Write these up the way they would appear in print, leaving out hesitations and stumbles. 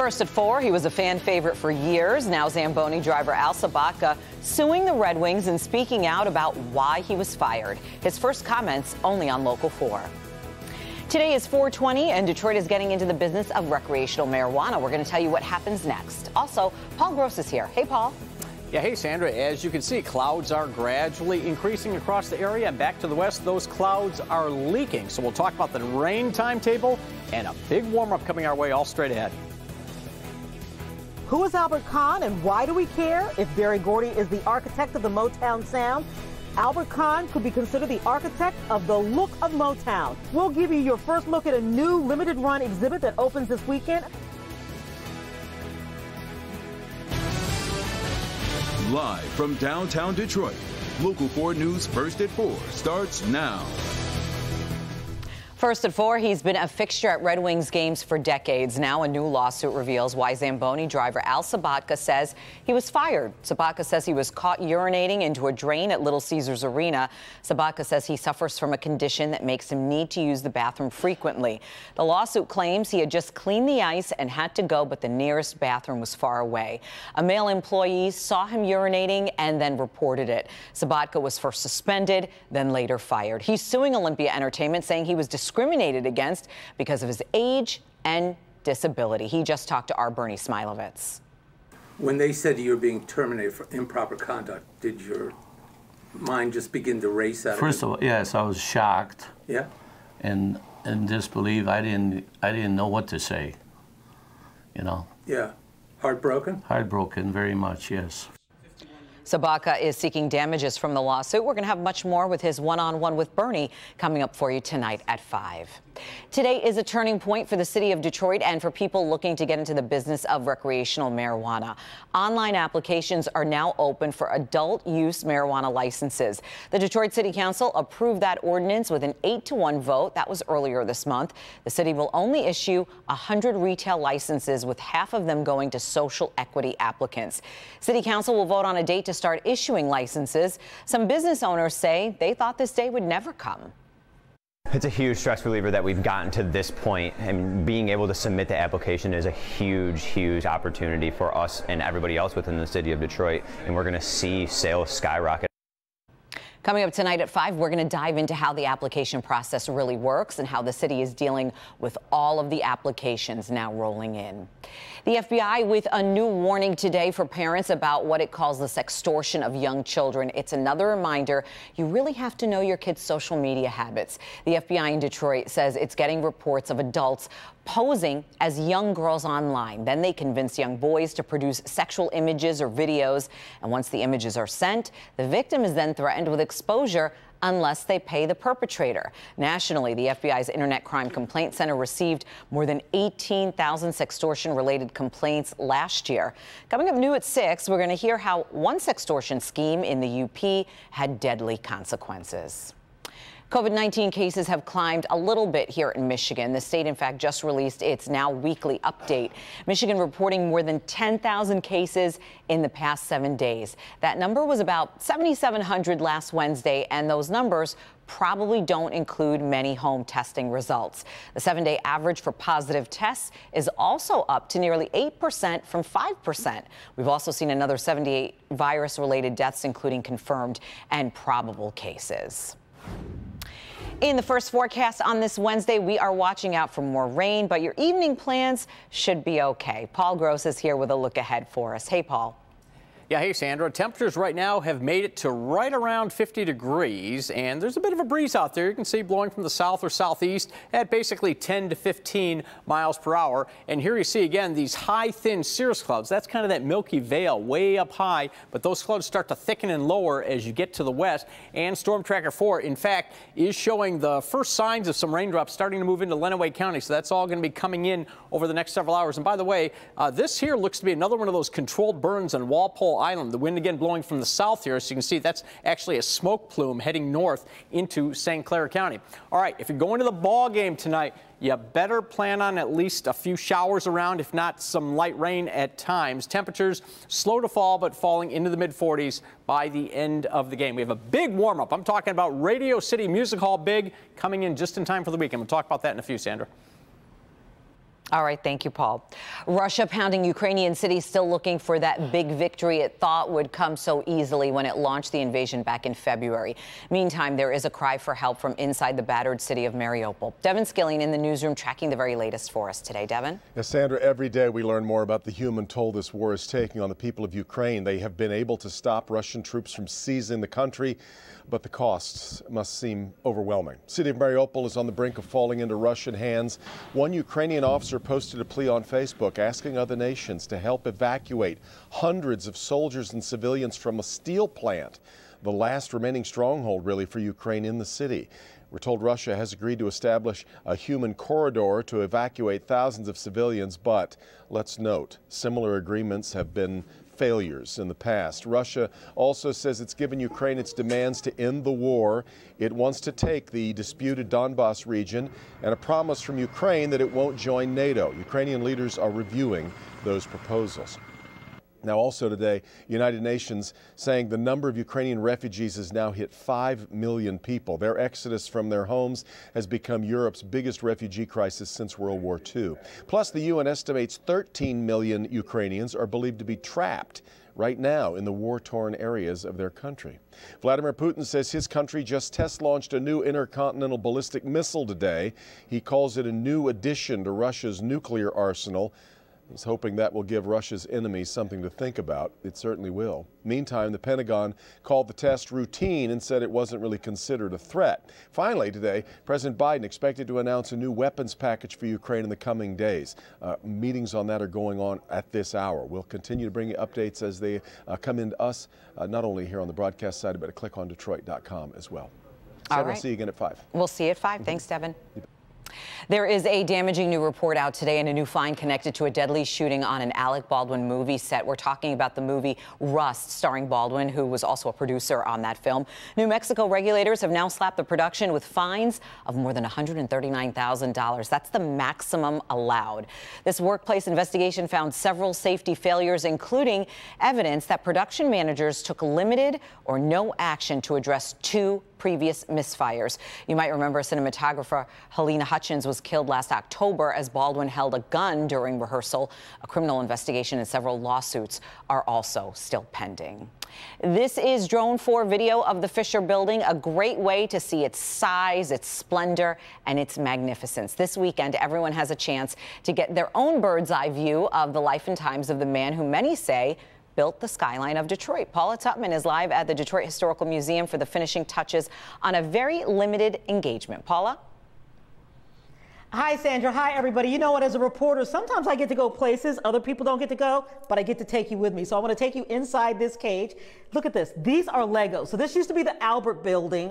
First at 4, he was a fan favorite for years. Now Zamboni driver Al Sabatka suing the Red Wings and speaking out about why he was fired. His first comments only on Local 4. Today is 4/20, and Detroit is getting into the business of recreational marijuana. We're going to tell you what happens next. Also, Paul Gross is here. Hey, Paul. Yeah, hey, Sandra. As you can see, clouds are gradually increasing across the area. Back to the west, those clouds are leaking. So we'll talk about the rain timetable and a big warm-up coming our way all straight ahead. Who is Albert Kahn, and why do we care if Berry Gordy is the architect of the Motown sound? Albert Kahn could be considered the architect of the look of Motown. We'll give you your first look at a new limited run exhibit that opens this weekend. Live from downtown Detroit, Local 4 News First at 4 starts now. First at 4, he's been a fixture at Red Wings games for decades. Now a new lawsuit reveals why Zamboni driver Al Sabatka says he was fired. Sabatka says he was caught urinating into a drain at Little Caesars Arena. Sabatka says he suffers from a condition that makes him need to use the bathroom frequently. The lawsuit claims he had just cleaned the ice and had to go, but the nearest bathroom was far away. A male employee saw him urinating and then reported it. Sabatka was first suspended, then later fired. He's suing Olympia Entertainment, saying he was discriminated against because of his age and disability. He just talked to our Bernie Smilovitz. When they said you were being terminated for improper conduct, did your mind just begin to race out? First of all, yes, I was shocked. Yeah. And disbelief. I didn't know what to say. You know. Yeah. Heartbroken? Heartbroken, very much, yes. Sabatka is seeking damages from the lawsuit. We're going to have much more with his one-on-one with Bernie coming up for you tonight at 5. Today is a turning point for the city of Detroit and for people looking to get into the business of recreational marijuana. Online applications are now open for adult use marijuana licenses. The Detroit City Council approved that ordinance with an 8-to-1 vote. That was earlier this month. The city will only issue 100 retail licenses, with half of them going to social equity applicants. City Council will vote on a date to start issuing licenses. Some business owners say they thought this day would never come. It's a huge stress reliever that we've gotten to this point, and being able to submit the application is a huge opportunity for us and everybody else within the city of Detroit, and we're going to see sales skyrocket. Coming up tonight at 5, we're going to dive into how the application process really works and how the city is dealing with all of the applications now rolling in. The FBI with a new warning today for parents about what it calls the sextortion of young children. It's another reminder you really have to know your kids' social media habits. The FBI in Detroit says it's getting reports of adults posing as young girls online. Then they convince young boys to produce sexual images or videos. And once the images are sent, the victim is then threatened with exposure unless they pay the perpetrator. Nationally, the FBI's Internet Crime Complaint Center received more than 18,000 sextortion-related complaints last year. Coming up new at 6, we're going to hear how one sextortion scheme in the UP had deadly consequences. COVID-19 cases have climbed a little bit here in Michigan. The state, in fact, just released its now weekly update. Michigan reporting more than 10,000 cases in the past 7 days. That number was about 7,700 last Wednesday, and those numbers probably don't include many home testing results. The 7-day average for positive tests is also up to nearly 8% from 5%. We've also seen another 78 virus-related deaths, including confirmed and probable cases. In the first forecast on this Wednesday, we are watching out for more rain, but your evening plans should be okay. Paul Gross is here with a look ahead for us. Hey, Paul. Yeah, hey, Sandra. Temperatures right now have made it to right around 50 degrees, and there's a bit of a breeze out there. You can see blowing from the south or southeast at basically 10 to 15 miles per hour. And here you see again these high, thin cirrus clouds. That's kind of that Milky Veil way up high, but those clouds start to thicken and lower as you get to the west. And Storm Tracker 4, in fact, is showing the first signs of some raindrops starting to move into Lenawee County. So that's all going to be coming in over the next several hours. And by the way, this here looks to be another one of those controlled burns on Walpole Island. The wind again blowing from the south here, so you can see that's actually a smoke plume heading north into St. Clair County. All right, if you're going to the ball game tonight, you better plan on at least a few showers around, if not some light rain at times. Temperatures slow to fall, but falling into the mid-40s by the end of the game. We have a big warm-up. I'm talking about Radio City Music Hall big, coming in just in time for the weekend. We'll talk about that in a few, Sandra. All right, thank you, Paul. Russia pounding Ukrainian cities, still looking for that big victory it thought would come so easily when it launched the invasion back in February. Meantime, there is a cry for help from inside the battered city of Mariupol. Devin Skilling in the newsroom tracking the very latest for us today. Devin? Yes, Sandra, every day we learn more about the human toll this war is taking on the people of Ukraine. They have been able to stop Russian troops from seizing the country, but the costs must seem overwhelming. The city of Mariupol is on the brink of falling into Russian hands. One Ukrainian officer posted a plea on Facebook asking other nations to help evacuate hundreds of soldiers and civilians from a steel plant, the last remaining stronghold really for Ukraine in the city. We're told Russia has agreed to establish a human corridor to evacuate thousands of civilians, but let's note, similar agreements have been failures in the past. Russia also says it's given Ukraine its demands to end the war. It wants to take the disputed Donbas region and a promise from Ukraine that it won't join NATO. Ukrainian leaders are reviewing those proposals. Now, also today, United Nations saying the number of Ukrainian refugees has now hit 5 million people. Their exodus from their homes has become Europe's biggest refugee crisis since World War II. Plus, the UN estimates 13 million Ukrainians are believed to be trapped right now in the war-torn areas of their country. Vladimir Putin says his country just test-launched a new intercontinental ballistic missile today. He calls it a new addition to Russia's nuclear arsenal. He's hoping that will give Russia's enemies something to think about. It certainly will. Meantime, the Pentagon called the test routine and said it wasn't really considered a threat. Finally, today, President Biden expected to announce a new weapons package for Ukraine in the coming days. Meetings on that are going on at this hour. We'll continue to bring you updates as they come into us, not only here on the broadcast side, but at clickondetroit.com as well. Sarah, we'll see you again at 5. We'll see you at 5. Thanks, Devin. There is a damaging new report out today and a new find connected to a deadly shooting on an Alec Baldwin movie set. We're talking about the movie Rust, starring Baldwin, who was also a producer on that film. New Mexico regulators have now slapped the production with fines of more than $139,000. That's the maximum allowed. This workplace investigation found several safety failures, including evidence that production managers took limited or no action to address 2 previous misfires. You might remember cinematographer Helena Hutchins was killed last October as Baldwin held a gun during rehearsal. A criminal investigation and several lawsuits are also still pending. This is Drone 4 video of the Fisher Building, a great way to see its size, its splendor, and its magnificence. This weekend, everyone has a chance to get their own bird's eye view of the life and times of the man who many say built the skyline of Detroit. Paula Tutman is live at the Detroit Historical Museum for the finishing touches on a very limited engagement. Paula? Hi, Sandra. Hi, everybody. You know what, as a reporter, sometimes I get to go places other people don't get to go, but I get to take you with me. So I want to take you inside this cage. Look at this. These are Legos. So this used to be the Albert building.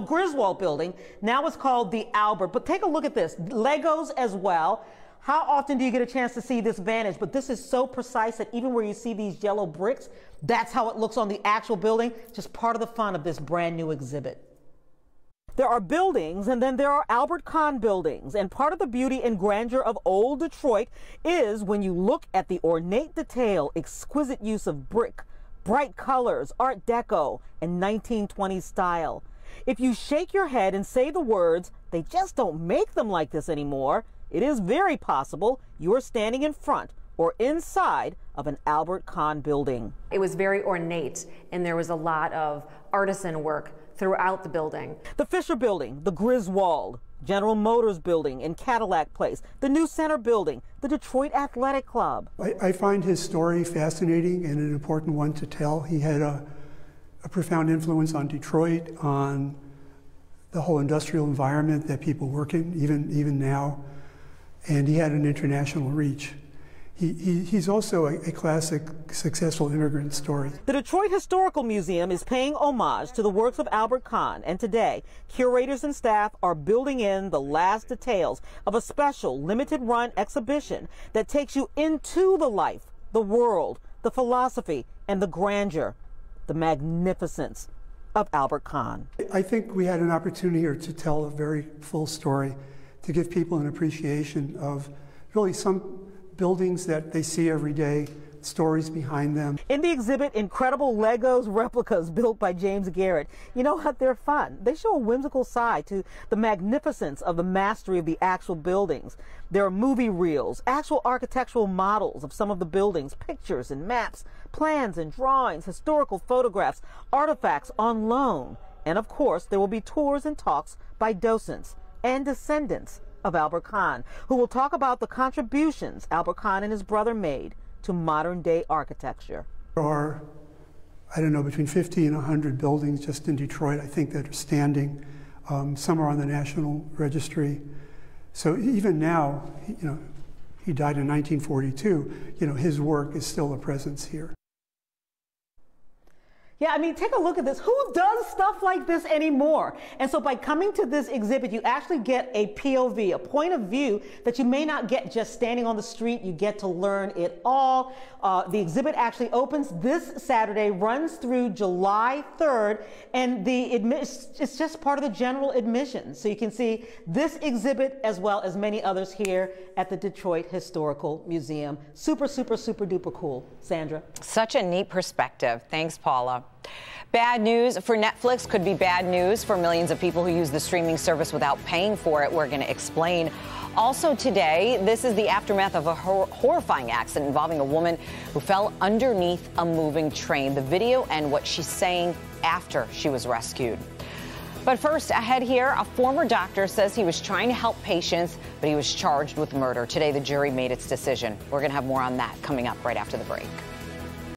Griswold building. Now it's called the Albert. But take a look at this. Legos as well. How often do you get a chance to see this vantage? But this is so precise that even where you see these yellow bricks, that's how it looks on the actual building. Just part of the fun of this brand new exhibit. There are buildings, and then there are Albert Kahn buildings. And part of the beauty and grandeur of old Detroit is when you look at the ornate detail, exquisite use of brick, bright colors, Art Deco, and 1920s style. If you shake your head and say the words, "They just don't make them like this anymore," it is very possible you are standing in front or inside of an Albert Kahn building. It was very ornate, and there was a lot of artisan work throughout the building. The Fisher Building, the Griswold, General Motors Building in Cadillac Place, the New Center Building, the Detroit Athletic Club. I find his story fascinating and an important one to tell. He had a profound influence on Detroit, on the whole industrial environment that people work in, even now. And he had an international reach. He's also a classic successful immigrant story. The Detroit Historical Museum is paying homage to the works of Albert Kahn, and today, curators and staff are building in the last details of a special limited-run exhibition that takes you into the life, the world, the philosophy, and the grandeur, the magnificence of Albert Kahn. I think we had an opportunity here to tell a very full story, to give people an appreciation of really some buildings that they see every day, stories behind them. In the exhibit, incredible Legos replicas built by James Garrett. You know what? They're fun. They show a whimsical side to the magnificence of the mastery of the actual buildings. There are movie reels, actual architectural models of some of the buildings, pictures and maps, plans and drawings, historical photographs, artifacts on loan. And of course, there will be tours and talks by docents and descendants of Albert Kahn, who will talk about the contributions Albert Kahn and his brother made to modern day architecture. There are, I don't know, between 50 and 100 buildings just in Detroit, I think, that are standing. Some are on the National Registry. So even now, you know, he died in 1942, you know, his work is still a presence here. Yeah, I mean, take a look at this. Who does stuff like this anymore? And so by coming to this exhibit, you actually get a POV, a point of view that you may not get just standing on the street. You get to learn it all. The exhibit actually opens this Saturday, runs through July 3rd, and it's just part of the general admission. So you can see this exhibit as well as many others here at the Detroit Historical Museum. Super, super, super duper cool. Sandra? Such a neat perspective. Thanks, Paula. Bad news for Netflix could be bad news for millions of people who use the streaming service without paying for it. We're going to explain. Also today, this is the aftermath of a horrifying accident involving a woman who fell underneath a moving train. The video and what she's saying after she was rescued. But first, ahead here, a former doctor says he was trying to help patients, but he was charged with murder. Today, the jury made its decision. We're going to have more on that coming up right after the break.